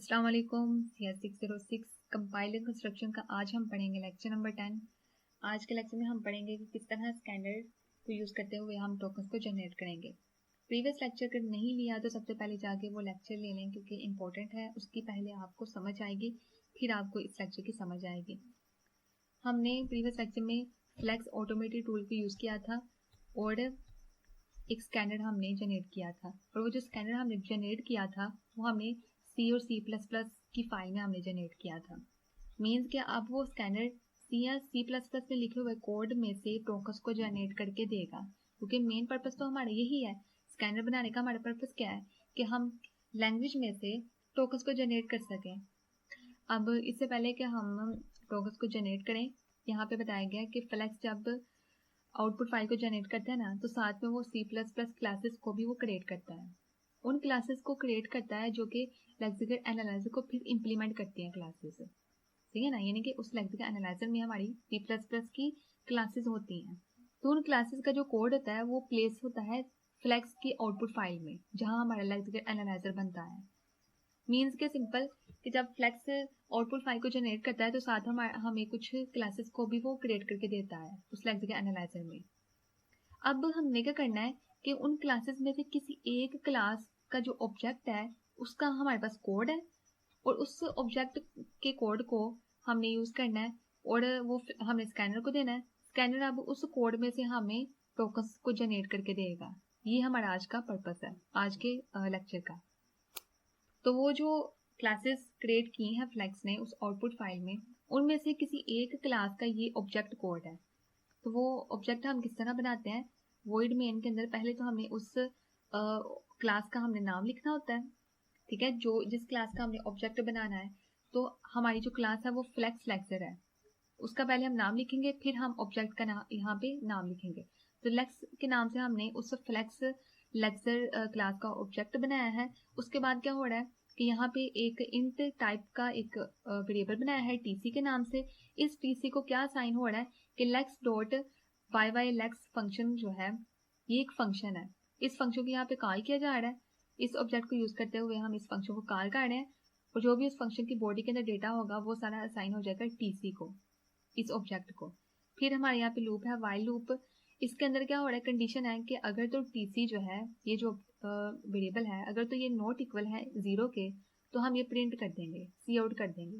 अस्सलाम वालेकुम। CS606 compiler construction का आज हम पढ़ेंगे लेक्चर नंबर 10। आज के लेक्चर में हम पढ़ेंगे कि किस तरह स्टैंडर्ड को यूज़ करते हुए हम टोकन्स को जनरेट करेंगे। प्रीवियस लेक्चर अगर नहीं लिया तो सबसे पहले जाके वो लेक्चर ले लें क्योंकि इंपॉर्टेंट है, उसकी पहले आपको समझ आएगी, फिर आपको इस लेक्चर की समझ आएगी। हमने प्रीवियस लेक्चर में फ्लेक्स ऑटोमेटेड टूल को यूज़ किया था और एक स्कैनर हमने जनरेट किया था, और वो जो स्कैनर हमने जनरेट किया था वो हमने C और C++ की फाइल में हमने जनरेट किया था। मीन्स कि अब वो स्कैनर C या C++ में लिखे हुए कोड में से टोकन्स को जनरेट करके देगा, क्योंकि मेन पर्पस तो हमारा यही है। स्कैनर बनाने का हमारा पर्पस क्या है कि हम लैंग्वेज में से टोकन्स को जनरेट कर सकें। अब इससे पहले कि हम टोकन्स को जनरेट करें, यहाँ पे बताया गया कि फ्लेक्स जब आउटपुट फाइल को जनरेट करता है ना, तो साथ में वो C++ क्लासेस को भी वो क्रिएट करता है। उन क्लासेस को क्रिएट करता है जो कि लेक्सिकल एनालाइजर को फिर इम्प्लीमेंट करती हैं क्लासेस, ठीक है ना। यानी कि उस लेक्सिकल एनालाइजर में हमारी C++ की क्लासेस होती हैं, तो उन क्लासेस का जो कोड होता है वो प्लेस होता है फ्लेक्स की आउटपुट फाइल में, जहाँ हमारा लेक्सिकल एनालाइजर बनता है। मीन्स के सिंपल कि जब फ्लेक्स आउटपुट फाइल को जनरेट करता है तो साथ हमें कुछ क्लासेस को भी वो क्रिएट करके देता है उस लेक्सिकल एनालाइजर में। अब हमने क्या करना है कि उन क्लासेस में से किसी एक क्लास का जो ऑब्जेक्ट है उसका हमारे पास कोड है, और उस ऑब्जेक्ट के कोड को हमने यूज़ करना है और वो हमने स्कैनर को देना है। स्कैनर अब उस कोड में से हमें टोकन्स को जनरेट करके देगा। ये हमारा आज का पर्पस है, आज के लेक्चर का। तो वो जो क्लासेस क्रिएट की हैं फ्लेक्स ने उस आउटपुट फाइल में, उनमें से किसी एक क्लास का ये ऑब्जेक्ट कोड है। तो वो ऑब्जेक्ट हम किस तरह बनाते हैं, वॉइड मेन के अंदर पहले तो हमने उस क्लास का हमने नाम लिखना होता है, ठीक है। जो जिस क्लास का हमने ऑब्जेक्ट बनाना है, तो हमारी जो क्लास है वो फ्लेक्स लेक्चर है, उसका पहले हम नाम लिखेंगे, फिर हम ऑब्जेक्ट का नाम यहाँ पे नाम लिखेंगे। तो लेक्स के नाम से हमने उस फ्लेक्स लेक्चर क्लास का ऑब्जेक्ट बनाया है। उसके बाद क्या हो रहा है कि यहाँ पे एक इंट टाइप का एक वेरिएबल बनाया है टीसी के नाम से। इस टीसी को क्या साइन हो रहा है कि lex dot Y lex function जो है ये एक फंक्शन है। इस फंक्शन को यहाँ पे कॉल किया जा रहा है। इस ऑब्जेक्ट को यूज करते हुए हम इस फंक्शन को कॉल कर रहे हैं, और जो भी उस फंक्शन की बॉडी के अंदर डेटा होगा वो सारा असाइन हो जाएगा टीसी को, इस ऑब्जेक्ट को। फिर हमारे यहाँ पे लूप है वाइल लूप। इसके अंदर क्या हो रहा है, कंडीशन है कि अगर तो टीसी जो है ये जो वेरिएबल है, अगर तो ये नॉट इक्वल है 0 के, तो हम ये प्रिंट कर देंगे, सी आउट कर देंगे।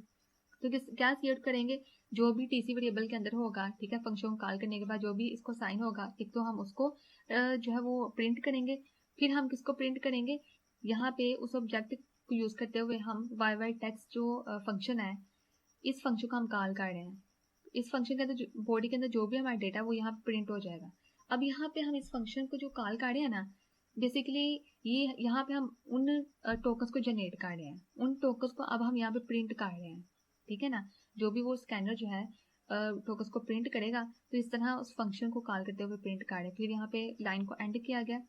तो क्या सी आउट करेंगे, जो भी टीसी वेरिएबल के अंदर होगा, ठीक है, फंक्शन को कॉल करने के बाद जो भी इसको साइन होगा, एक तो हम उसको जो है वो प्रिंट करेंगे। फिर हम किसको प्रिंट करेंगे, यहाँ पे उस ऑब्जेक्ट को यूज करते हुए हम वाई टेक्स्ट जो फंक्शन है, इस फंक्शन को हम कॉल कर रहे हैं। इस फंक्शन के अंदर बॉडी के अंदर जो भी हमारा डेटा वो यहाँ प्रिंट हो जाएगा। अब यहाँ पे हम इस फंक्शन को जो कॉल कर रहे हैं ना, बेसिकली ये यहाँ पे हम उन टोकन्स को जनरेट कर रहे हैं, उन टोकन्स को अब हम यहाँ पे प्रिंट कर रहे हैं, ठीक है ना। जो भी वो स्कैनर जो है टोकन्स को प्रिंट करेगा, तो इस तरह उस फंक्शन को कॉल करते हुए प्रिंट कर रहे हैं। फिर यहाँ पे लाइन को एंड किया गया।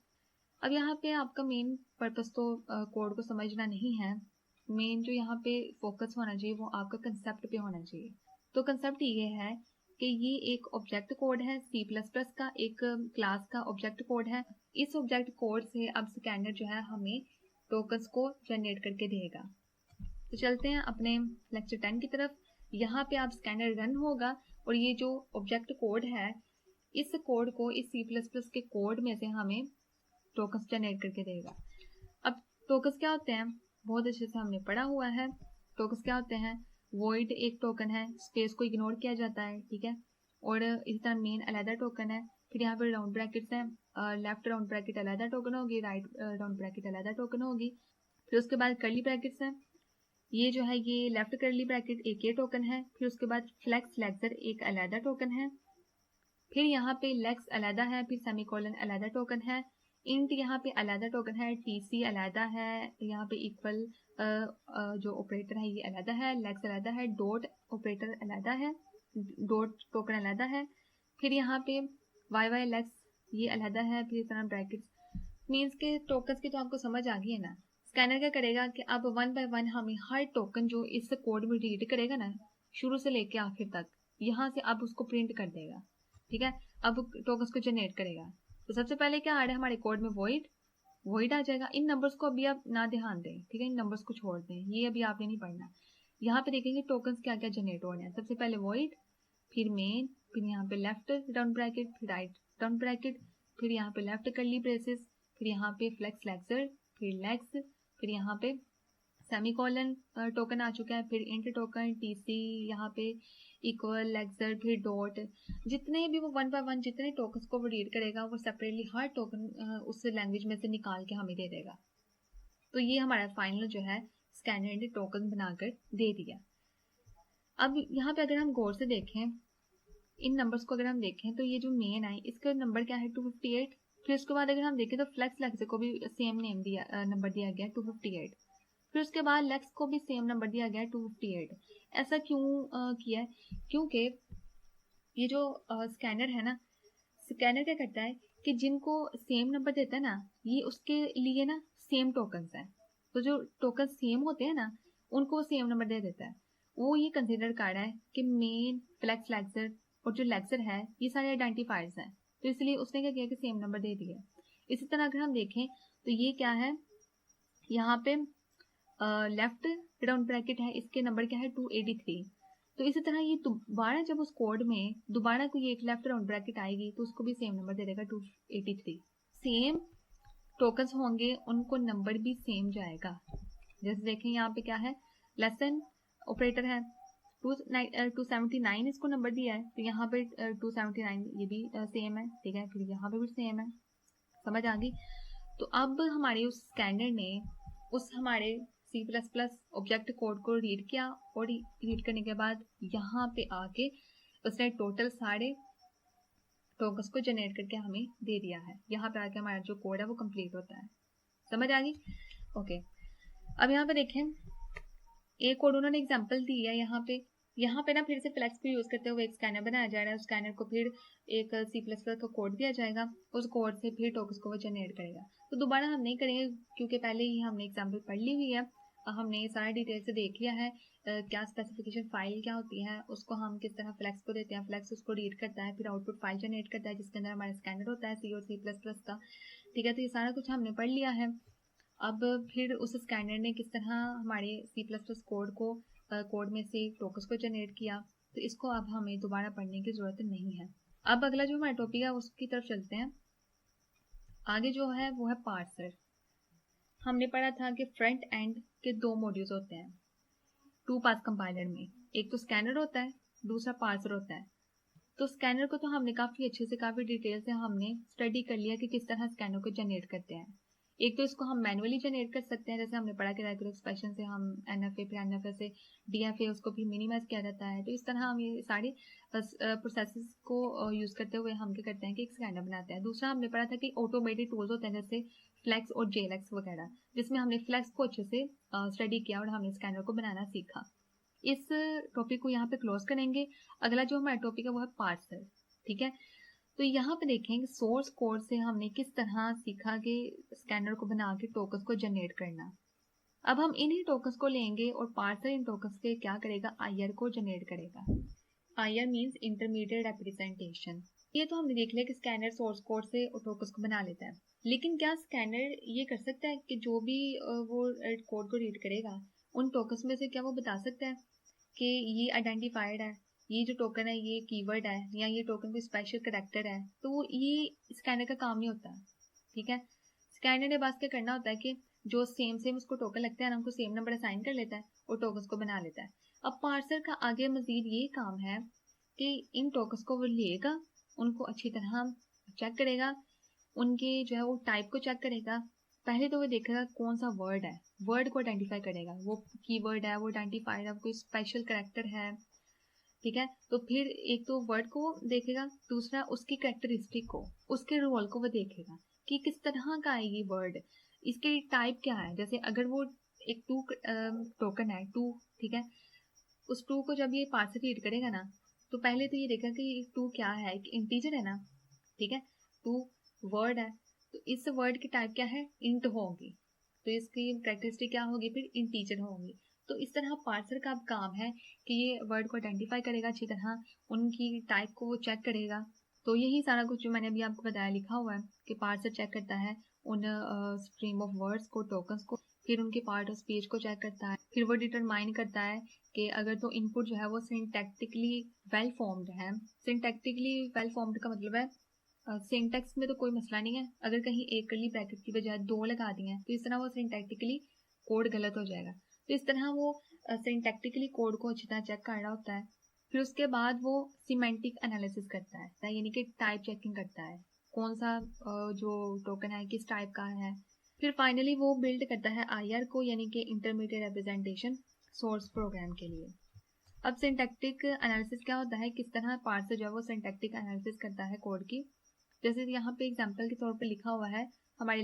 अब यहाँ पे आपका मेन पर्पस तो कोड को समझना नहीं है, मेन जो यहाँ पे फोकस होना चाहिए वो आपका कंसेप्ट पे होना चाहिए। तो कंसेप्ट ये है कि ये एक ऑब्जेक्ट कोड है C++ का, एक क्लास का ऑब्जेक्ट कोड है। इस ऑब्जेक्ट कोड से अब स्कैनर जो है हमें टोकन्स को जनरेट करके देगा। तो चलते हैं अपने लेक्चर 10 की तरफ। यहाँ पे आप स्कैनर रन होगा और ये जो ऑब्जेक्ट कोड है, इस कोड को इस C++ के कोड में से हमें टोकन्स जनरेट करके देगा। अब टोकन्स क्या होते हैं, बहुत अच्छे से हमने पढ़ा हुआ है। टोकन्स क्या होते हैं, वॉइड एक टोकन है, स्पेस को इग्नोर किया जाता है, ठीक है, और इस तरह मेन अलग टोकन है। फिर यहाँ पर राउंड ब्रैकेट्स हैं, लेफ्ट राउंड ब्रैकेट अलग टोकन होगी, राइट राउंड ब्रैकेट अलग टोकन होगी। फिर उसके बाद कर्ली ब्रैकेट्स हैं, ये जो है ये लेफ्ट कर्ली ब्रैकेट एक ये टोकन है। फिर उसके बाद फ्लेक्स लेक्सर एक अलग टोकन है। फिर यहाँ पे लेक्स अलग है, फिर सेमीकोलन अलग टोकन है, इंट यहाँ पे अलग टोकन है, टीसी अलग है, यहाँ पे इक्वल जो ऑपरेटर है ये अलग है, लेक्स अलग है, डॉट ऑपरेटर अलग है, डॉट टोकन अलग है। फिर यहाँ पे वाई लेक्स ये अलग है, फिर इस तरह ब्रैकेट्स। मीन्स के टोकन्स की तो आपको समझ आ गई है ना। स्कैनर क्या करेगा कि अब 1 बाय 1 हमें हर टोकन जो इस कोड में रीड करेगा ना, शुरू से लेके आखिर तक, यहाँ से अब उसको प्रिंट कर देगा, ठीक है। अब टोकन्स को जनरेट करेगा। तो सबसे पहले क्या आ रहा है हमारे कोड में, वॉइड वॉइड आ जाएगा। इन नंबर्स को अभी आप ना ध्यान दें, ठीक है, इन नंबर्स को छोड़ दें, ये अभी आपने नहीं पढ़ना। यहाँ पे देखेंगे टोकन्स क्या क्या जनरेट हो रहे हैं। सबसे पहले वॉइड, फिर मेन, फिर यहाँ पे लेफ्ट राउंड ब्रैकेट, फिर राइट राउंड ब्रैकेट, फिर यहाँ पे लेफ्ट कर्ली ब्रेसेस, फिर यहाँ पे फ्लेक्स लेक्सर, फिर लेग्स, फिर यहाँ पे सेमीकोलन टोकन आ चुका है, फिर इंट टोकन, टीसी, यहाँ पे इक्वल, लेक्सर, फिर डॉट। जितने भी वो वन बाय वन जितने टोकन्स को वो रीड करेगा वो सेपरेटली हर टोकन उस लैंग्वेज में से निकाल के हमें दे देगा। तो ये हमारा फाइनल जो है स्कैनर ने टोकन बनाकर दे दिया। अब यहाँ पे अगर हम गौर से देखें इन नंबर्स को, अगर हम देखें तो ये जो मेन है इसका नंबर क्या है 258। फिर उसके बाद अगर हम देखें तो फ्लेक्स लेक्स को भी सेम नेम दिया नंबर दिया गया 258। फिर उसके बाद लेक्स को भी सेम नंबर दिया गया 258। ऐसा क्यों किया है? क्योंकि ये जो स्कैनर है ना, स्कैनर क्या करता है कि जिनको सेम नंबर देता है ना, ये उसके लिए ना सेम टोकन्स है। तो जो टोकन सेम होते हैं ना उनको वो सेम नंबर दे देता है। वो ये कंसिडर कर रहा है कि मेन, फ्लेक्स लेक्सर और जो लेक्सर है ये सारे आइडेंटिफायर्स हैं, तो इसलिए उसने क्या किया कि सेम नंबर दे दिया। इसी तरह अगर हम देखें तो ये क्या है, यहाँ पे लेफ्ट राउंड ब्रैकेट है, इसके नंबर क्या है 283। तो इसी तरह ये दोबारा जब उस कोड में दोबारा कोई एक लेफ्ट राउंड ब्रैकेट आएगी तो उसको भी सेम नंबर दे देगा 283। सेम टोकन्स होंगे उनको नंबर भी सेम जाएगा। जैसे देखें यहाँ पे क्या है, लेसन ऑपरेटर है 279 इसको नंबर दिया है, तो यहाँ पे 279 ये भी सेम है, ठीक है, फिर यहाँ पे भी सेम है। समझ आ गई? तो अब हमारे उस स्कैनर ने उस हमारे C++ ऑब्जेक्ट कोड को रीड किया और रीड करने के बाद यहाँ पे आके उसने टोटल सारे टोकन्स को जनरेट करके हमें दे दिया है। यहाँ पे आके हमारा जो कोड है वो कंप्लीट होता है। समझ आ गई? ओके, अब यहाँ पे देखें एक कोड उन्होंने एग्जांपल दी है। यहाँ पे ना फिर से फ्लेक्स को यूज करते हुए एक स्कैनर बनाया जा रहा है। उस स्कैनर को फिर एक C++ का कोड दिया जाएगा, उस कोड से फिर टोकन्स को वो जनरेट करेगा। तो दोबारा हम नहीं करेंगे क्योंकि पहले ही हमने एग्जाम्पल पढ़ ली हुई है, हमने सारा डिटेल से देख लिया है क्या स्पेसिफिकेशन फाइल क्या होती है, उसको हम किस तरह फ्लेक्स को देते हैं, फ्लेक्स उसको रीड करता है, फिर आउटपुट फाइल जनरेट करता है जिसके अंदर हमारा स्कैनर होता है C और C++ का। ठीक है, तो ये सारा कुछ हमने पढ़ लिया है। अब फिर उस स्कैनर ने किस तरह हमारे C++ कोड में से टोकन्स को जनरेट किया, तो इसको अब हमें दोबारा पढ़ने की ज़रूरत नहीं है। अब अगला जो हमारा टॉपिक है उसकी तरफ चलते हैं। आगे जो है वो है पार्सर। हमने पढ़ा था कि फ्रंट एंड के दो मॉड्यूल्स होते हैं टू पास कंपाइलर में, एक तो स्कैनर होता है, दूसरा पार्सर होता है। तो स्कैनर को तो हमने काफ़ी अच्छे से काफ़ी डिटेल से हमने स्टडी कर लिया कि किस तरह स्कैनर को जनरेट करते हैं। एक तो इसको हम मैनुअली जनरेट कर सकते हैं, जैसे हमने पढ़ा कि रेगुलर एक्सप्रेशन से हम NFA, फिर NFA से DFA उसको भी मिनिमाइज किया जाता है। तो इस तरह हम ये सारी प्रोसेसेस को यूज़ करते हुए हम क्या करते हैं कि एक स्कैनर बनाते हैं। दूसरा हमने पढ़ा था कि ऑटोमेटेड टूल्स होते हैं जैसे फ्लेक्स और JLX वगैरह, जिसमें हमने फ्लेक्स को अच्छे से स्टडी किया और हमने स्कैनर को बनाना सीखा। इस टॉपिक को यहाँ पे क्लोज करेंगे। अगला जो हमारा टॉपिक है वो है पार्सर। ठीक है, तो यहाँ पे देखेंगे सोर्स कोड से हमने किस तरह सीखा कि स्कैनर को बना के टोकन्स को जनरेट करना। अब हम इन्हीं टोकन्स को लेंगे और पार्सर इन टोकन्स के क्या करेगा, IR को जनरेट करेगा। IR means intermediate representation. ये तो हमने देख लिया कि स्कैनर सोर्स कोड से टोकन्स को बना लेता है, लेकिन क्या स्कैनर ये कर सकता है कि जो भी वो कोड को रीड करेगा उन टोकन्स में से क्या वो बता सकता है कि ये आइडेंटिफाइड है, ये जो टोकन है ये कीवर्ड है, या ये टोकन कोई स्पेशल करैक्टर है? तो ये स्कैनर का काम नहीं होता। ठीक है, स्कैनर ने बस क्या करना होता है कि जो सेम उसको टोकन लगता है ना उनको सेम नंबर असाइन कर लेता है और टोकन्स को बना लेता है। अब पार्सर का आगे मजीद ये काम है कि इन टोकन्स को वो लेगा, उनको अच्छी तरह चेक करेगा, उनके जो है वो टाइप को चेक करेगा। पहले तो वो देखेगा कौन सा वर्ड है, वर्ड को आइडेंटिफाई करेगा, वो कीवर्ड है, वो आइडेंटिफाइड है, कोई स्पेशल करैक्टर है। ठीक है, तो फिर एक तो वर्ड को देखेगा, दूसरा उसकी कैरेक्टरिस्टिक को, उसके रोल को वो देखेगा कि किस तरह का है ये वर्ड, इसके टाइप क्या है। जैसे अगर वो एक टू टोकन है टू, ठीक है, उस टू को जब ये पार्सर रीड करेगा ना तो पहले तो ये देखेगा कि टू क्या है, एक इंटीजर है ना, ठीक है, टू वर्ड है, तो इस वर्ड की टाइप क्या है, इंट होगी, तो इसकी कैरेक्टरिस्टिक क्या होगी, फिर इंटीजर होगी। तो इस तरह पार्सर का अब काम है कि ये वर्ड को आइडेंटिफाई करेगा अच्छी तरह, उनकी टाइप को वो चेक करेगा। तो यही सारा कुछ जो मैंने अभी आपको बताया लिखा हुआ है कि पार्सर चेक करता है उन स्ट्रीम ऑफ वर्ड्स को, टोकन्स को, फिर उनके पार्ट ऑफ स्पीच को चेक करता है, फिर वो डिटरमाइन करता है कि अगर तो इनपुट जो है वो सिंटैक्टिकली वेल फॉर्म्ड है। सिंटैक्टिकली वेल फॉर्म्ड का मतलब है सिंटैक्स में तो कोई मसला नहीं है, अगर कहीं एक कर्ली ब्रैकेट की बजाय 2 लगा दिए हैं तो इस तरह वो सिंटैक्टिकली कोड गलत हो जाएगा। तो इस तरह वो सिंटैक्टिकली कोड को अच्छी तरह चेक कर रहा होता है। फिर उसके बाद वो सिमेंटिक एनालिसिस करता है, यानी कि टाइप चेकिंग करता है, कौन सा जो टोकन है किस टाइप का है। फिर फाइनली वो बिल्ड करता है IR को, यानी कि इंटरमीडिएट रिप्रेजेंटेशन सोर्स प्रोग्राम के लिए। अब सिंटैक्टिक एनालिसिस क्या होता है, किस तरह पार्सर जो है वो सिंटैक्टिक एनालिसिस करता है कोड की। जैसे यहाँ पे एग्जांपल के तौर पे लिखा हुआ है, हमारी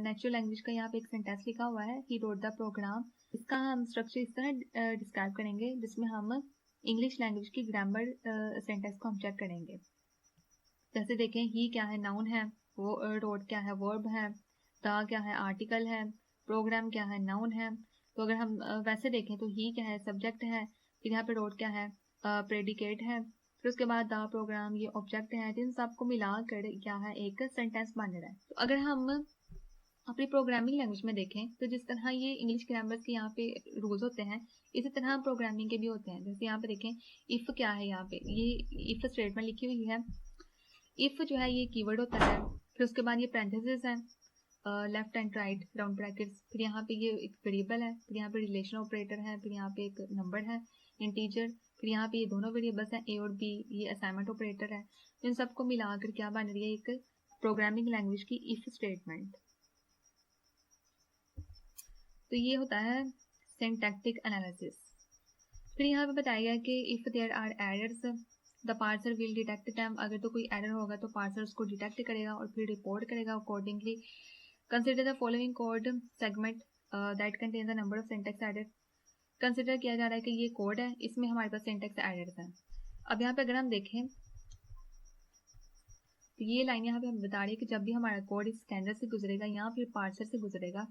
नेचुरल लैंग्वेज का यहाँ पे एक सेंटेंस लिखा हुआ है, ही रोट द प्रोग्राम। इसका हम स्ट्रक्चर इस तरह डिस्क्राइब करेंगे जिसमें हम इंग्लिश लैंग्वेज की ग्रामर सेंटेंस को हम चेक करेंगे। जैसे देखें, ही क्या है, नाउन है, वो रोट क्या है, वर्ब है, द क्या है, आर्टिकल है, प्रोग्राम क्या है, नाउन है। तो अगर हम वैसे देखें तो ही क्या है, सब्जेक्ट है, फिर यहाँ पे रोट क्या है, प्रेडिकेट है, फिर उसके बाद द प्रोग्राम ये ऑब्जेक्ट है। तो इन सबको मिलाकर क्या है, एक सेंटेंस बन रहा है। तो अगर हम अपनी प्रोग्रामिंग लैंग्वेज में देखें तो जिस तरह ये इंग्लिश ग्रामर के यहाँ पे रूल्स होते हैं, इसी तरह प्रोग्रामिंग के भी होते हैं। जैसे यहाँ पे देखें, इफ क्या है, यहाँ पे ये इफ स्टेटमेंट लिखी हुई है। इफ जो है ये कीवर्ड होता है, फिर उसके बाद ये पैरेंथेसिस है, left and right round brackets, फिर यहाँ पे ये एक वेरिएबल है, फिर यहाँ पे रिलेशन ऑपरेटर है, फिर यहाँ पे एक नंबर है, इंटीजर, फिर यहाँ पे ये दोनों वेरिएबल्स हैं A और B, ये असाइनमेंट ऑपरेटर है। इन सबको मिलाकर क्या बन रही है, एक प्रोग्रामिंग लैंग्वेज की इफ स्टेटमेंट। तो ये होता है सिंटैक्टिक एनालिसिस। फिर यहाँ पे बताया गया कि if there are errors the parser will detect them. अगर तो कोई एरर होगा तो पार्सर उसको डिटेक्ट करेगा और फिर रिपोर्ट करेगा accordingly. Consider the following code segment that contains the number of syntax error. Consider किया जा रहा है कि ये कोड है, इसमें हमारे पास सिंटैक्स एरर्स हैं। अब यहाँ पे अगर हम देखें तो ये लाइन यहाँ पे हमें बता रही है कि जब भी हमारा कोड इस स्कैनर से गुजरेगा या फिर पार्सर से गुजरेगा,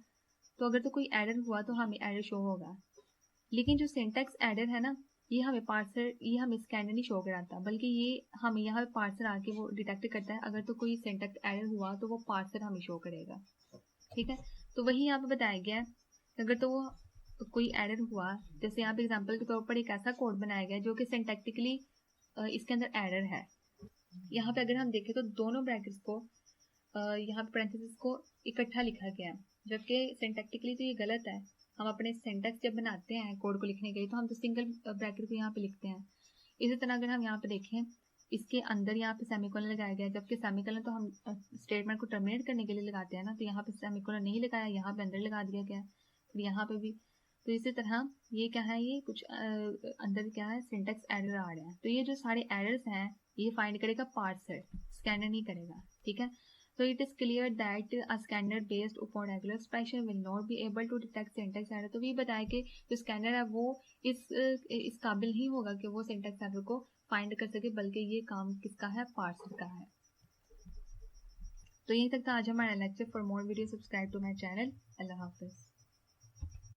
तो अगर तो कोई एरर हुआ तो हमें एरर शो होगा। लेकिन जो सिंटैक्स एरर है ना, ये हमें स्कैनर नहीं शो कराता, बल्कि ये हमें यहाँ पे पार्सर आके वो डिटेक्ट करता है। अगर तो कोई सिंटैक्स एरर हुआ तो वो पार्सर हमें शो करेगा। ठीक है, तो वही यहाँ पे बताया गया है। अगर तो वो कोई एरर हुआ, जैसे यहाँ पे एग्जाम्पल के तौर पर एक ऐसा कोड बनाया गया जो कि सिंटैक्टिकली इसके अंदर एरर है। यहाँ पे अगर हम देखें तो दोनों ब्रैकेट्स को यहाँ पे पैरेंथेसिस को इकट्ठा लिखा गया है, जबकि सिंटैक्टिकली तो ये गलत है। हम अपने सिंटैक्स जब बनाते हैं कोड को लिखने के लिए तो हम तो सिंगल ब्रैकेट को यहाँ पे लिखते हैं। इसी तरह अगर हम यहाँ पे देखें, इसके अंदर यहाँ पे सेमीकोलन लगाया गया है, जबकि सेमीकोलन तो हम स्टेटमेंट को टर्मिनेट करने के लिए लगाते हैं ना, तो यहाँ पे सेमीकोलन नहीं लगाया, यहाँ पे अंदर लगा दिया गया। फिर यहाँ पे भी तो इसी तरह ये क्या है, ये कुछ अंदर क्या है, सिंटैक्स एरर आ रहे हैं। तो ये जो सारे एरर्स हैं ये फाइंड करेगा पार्सर, स्कैनर नहीं करेगा। ठीक है, so it is clear that a scanner based upon regular expression will not be able to detect syntax error। तो भी बताया कि जो स्कैनर है वो इस काबिल नहीं होगा कि वो सिंटैक्स एरर को फाइंड कर सके, बल्कि ये काम किसका है, पार्सर का है। तो यहीं तक था आज हमारा lecture. For more video subscribe to my channel. अल्लाह हाफिज।